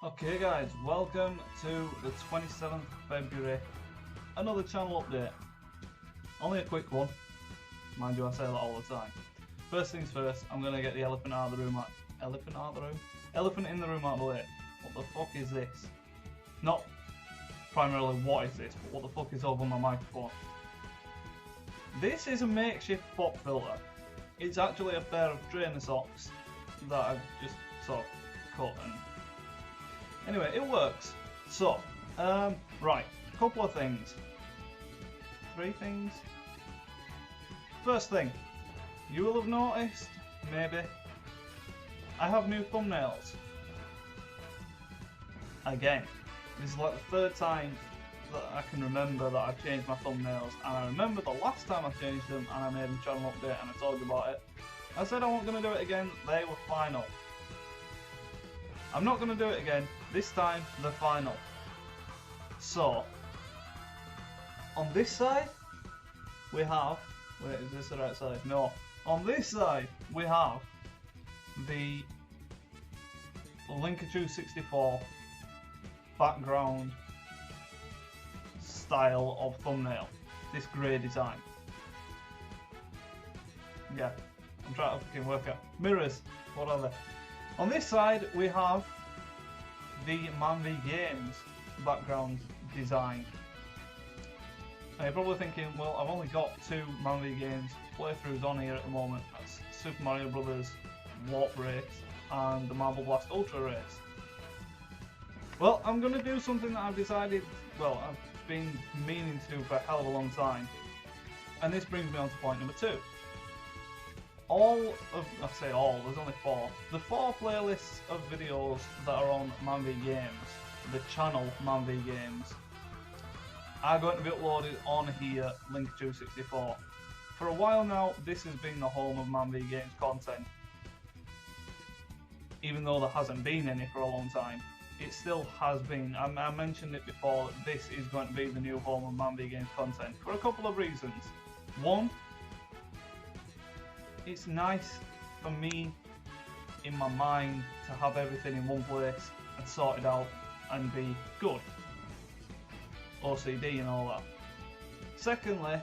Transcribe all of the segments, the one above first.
Okay guys, welcome to the 27th of February, another channel update. Only a quick one, mind you I say that all the time. First things first, I'm going to get the elephant out of the room. Elephant out of the room? Elephant in the room out of the way. What the fuck is this? Not primarily what is this, but what the fuck is over my microphone. This is a makeshift pop filter. It's actually a pair of trainer socks that I've just sort of cut and... Anyway, it works. So, right, a couple of things. 3 things. First thing, you will have noticed, maybe, I have new thumbnails. Again, this is like the 3rd time that I can remember that I've changed my thumbnails, and I remember the last time I changed them and I made a channel update and I told you about it. I said I wasn't going to do it again, they were final. I'm not going to do it again, this time they're final. So, on this side, we have, wait, is this the right side? No. On this side, we have the Linkachu 64 background style of thumbnail. This grey design. Yeah, I'm trying to fucking work out. Mirrors, what are they? On this side, we have the Man v Games background design. Now you're probably thinking, well, I've only got 2 Man v Games playthroughs on here at the moment. That's Super Mario Brothers Warp Race and the Marble Blast Ultra Race. Well, I'm going to do something that I've decided, well, I've been meaning to do for a hell of a long time. And this brings me on to point number 2. I say all, there's only 4. The 4 playlists of videos that are on Man v Games, the channel Man v Games, are going to be uploaded on here, Linkachu64. For a while now, this has been the home of Man v Games content. Even though there hasn't been any for a long time, it still has been. I mentioned it before, that this is going to be the new home of Man v Games content for a couple of reasons. One, it's nice for me, in my mind, to have everything in one place and sort it out and be good. OCD and all that. Secondly,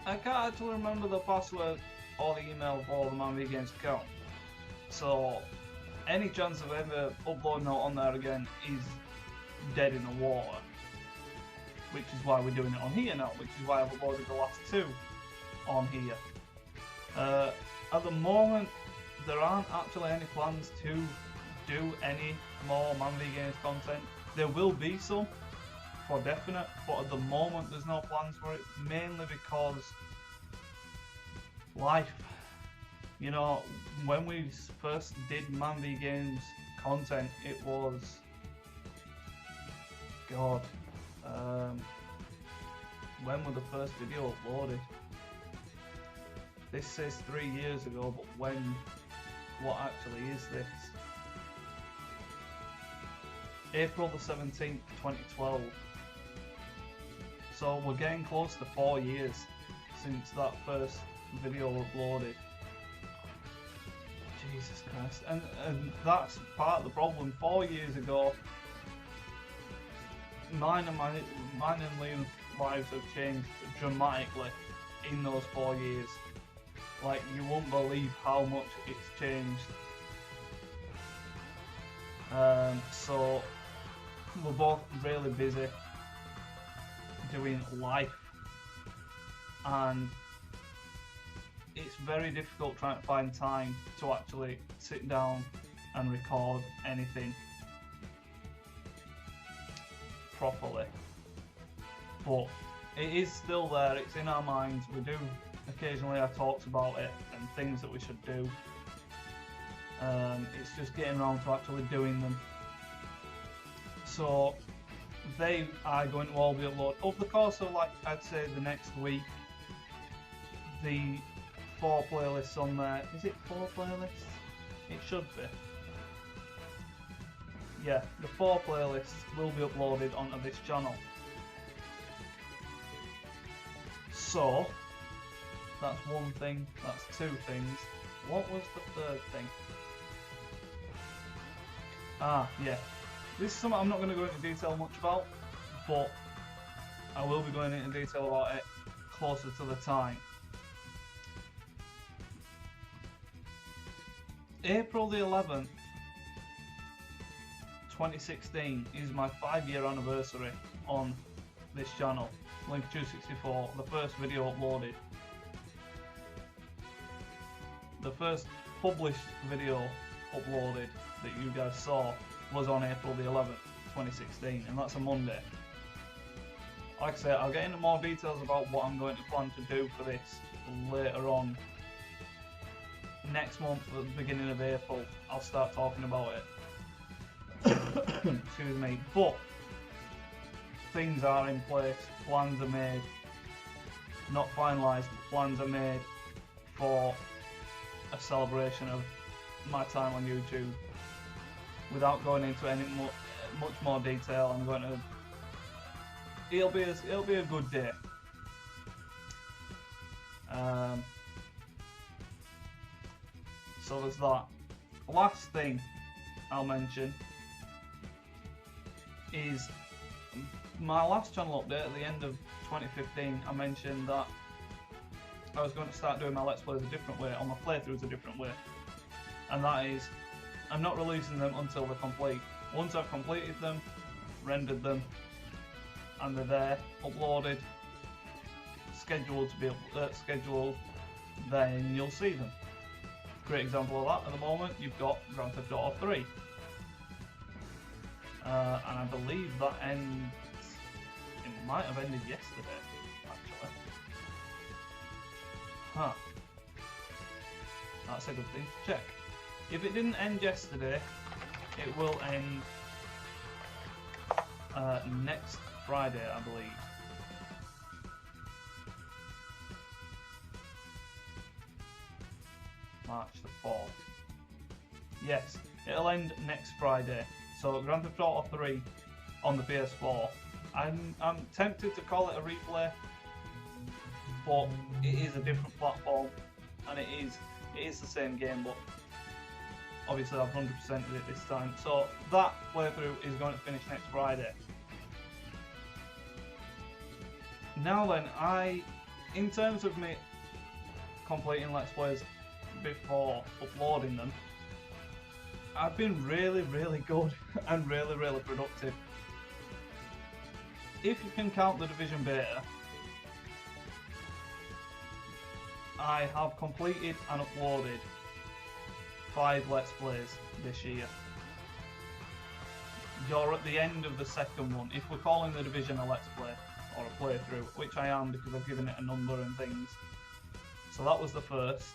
I can't actually remember the password or the email for the Man v Games account. So, any chance of ever uploading it on there again is dead in the water. Which is why we're doing it on here now, which is why I've uploaded the last 2 on here. At the moment, there aren't actually any plans to do any more Man v Games content. There will be some, for definite, but at the moment there's no plans for it, mainly because life. You know, when we first did Man v Games content, it was, God, when was the first video uploaded? This says 3 years ago, but what actually is this? April the 17th, 2012. So we're getting close to 4 years since that first video uploaded. Jesus Christ. And that's part of the problem. 4 years ago, mine and Liam's lives have changed dramatically in those 4 years. Like, you won't believe how much it's changed. So, we're both really busy doing life, and it's very difficult trying to find time to actually sit down and record anything properly. But it is still there, it's in our minds. We do occasionally have talks about it and things that we should do. It's just getting around to actually doing them. So they are going to all be uploaded over the course of, like, I'd say the next week. The 4 playlists on there, is it 4 playlists? It should be. Yeah, the 4 playlists will be uploaded onto this channel. So, that's 1 thing, that's 2 things. What was the 3rd thing? Yeah. This is something I'm not going to go into detail much about, but I will be going into detail about it closer to the time. April the 11th, 2016 is my 5-year anniversary on this channel, Link264, the first video uploaded. The first published video uploaded that you guys saw was on April the 11th, 2016, and that's a Monday. Like I said, I'll get into more details about what I'm going to plan to do for this later on. Next month, at the beginning of April, I'll start talking about it. Excuse me. But things are in place, plans are made. Not finalised, but plans are made for a celebration of my time on YouTube. Without going into any much more detail, I'm going to. It'll be a good day. So there's that. Last thing I'll mention is my last channel update at the end of 2015. I mentioned that I was going to start doing my Let's Plays a different way, or my playthroughs a different way, and that is I'm not releasing them until they're complete. Once I've completed them, rendered them, and they're there, uploaded, scheduled to be scheduled, then you'll see them. Great example of that at the moment, you've got Grand Theft Auto 3. And I believe that ends, it might have ended yesterday, actually. Huh. That's a good thing to check. If it didn't end yesterday, it will end next Friday, I believe. March the 4th. Yes, it'll end next Friday. So Grand Theft Auto 3 on the PS4. I'm tempted to call it a replay, but it is a different platform, and it is the same game, but obviously I've 100%ed it this time. So that playthrough is going to finish next Friday. Now then, in terms of me completing Let's Plays before uploading them, I've been really, really good and really, really productive. If you can count the Division Beta, I have completed and uploaded 5 Let's Plays this year. You're at the end of the second one, if we're calling the Division a Let's Play, or a playthrough, which I am because I've given it a number and things. So that was the first.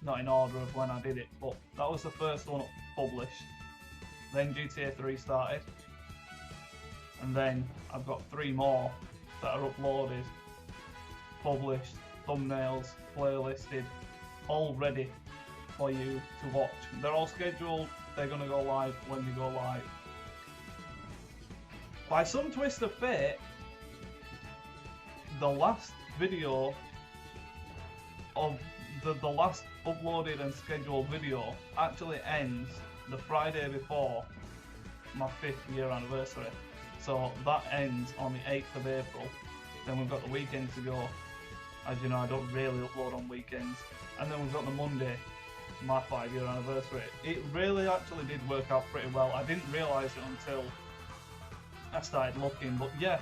Not in order of when I did it, but that was the first one published. Then GTA 3 started, and then I've got 3 more that are uploaded, published, thumbnails, playlisted, all ready for you to watch. They're all scheduled, they're going to go live when they go live. By some twist of fate, the last video of the last uploaded and scheduled video actually ends the Friday before my 5th year anniversary. So that ends on the 8th of April. Then we've got the weekend to go. As you know, I don't really upload on weekends. And then we've got the Monday, my 5-year anniversary. It really actually did work out pretty well. I didn't realise it until I started looking, but yeah.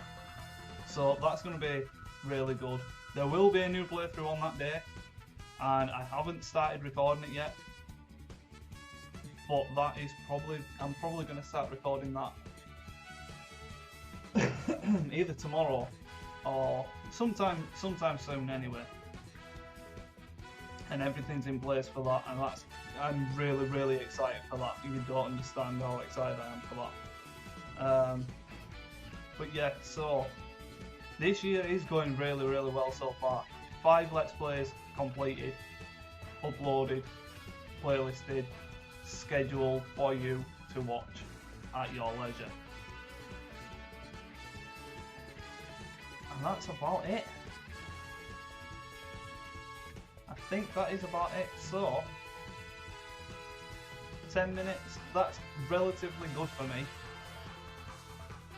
So that's going to be really good. There will be a new playthrough on that day, and I haven't started recording it yet, but that is I'm probably going to start recording that either tomorrow or sometime soon anyway. And everything's in place for that, and I'm really, really excited for that. You don't understand how excited I am for that. But yeah, so this year is going really, really well so far. 5 Let's Plays completed, uploaded, playlisted, scheduled for you to watch at your leisure. And that's about it. I think that is about it. So 10 minutes. That's relatively good for me.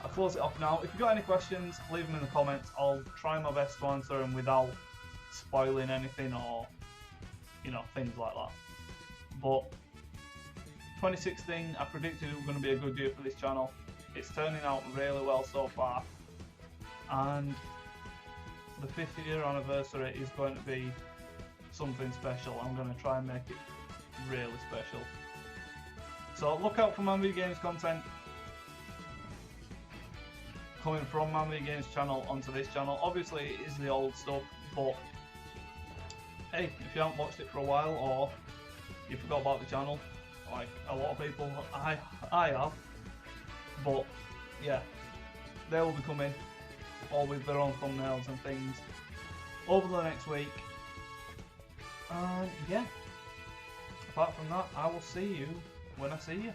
I'll close it off now. If you've got any questions, leave them in the comments. I'll try my best to answer them without spoiling anything or, you know, things like that. But 2016, I predicted it was going to be a good year for this channel. It's turning out really well so far. And the 5th year anniversary is going to be something special. I'm going to try and make it really special. So look out for Manvi Games content coming from Manvi Games channel onto this channel. Obviously it is the old stuff, but hey, if you haven't watched it for a while or you forgot about the channel, like a lot of people, I have, but yeah, they will be coming all with their own thumbnails and things over the next week. And yeah, apart from that, I will see you when I see you.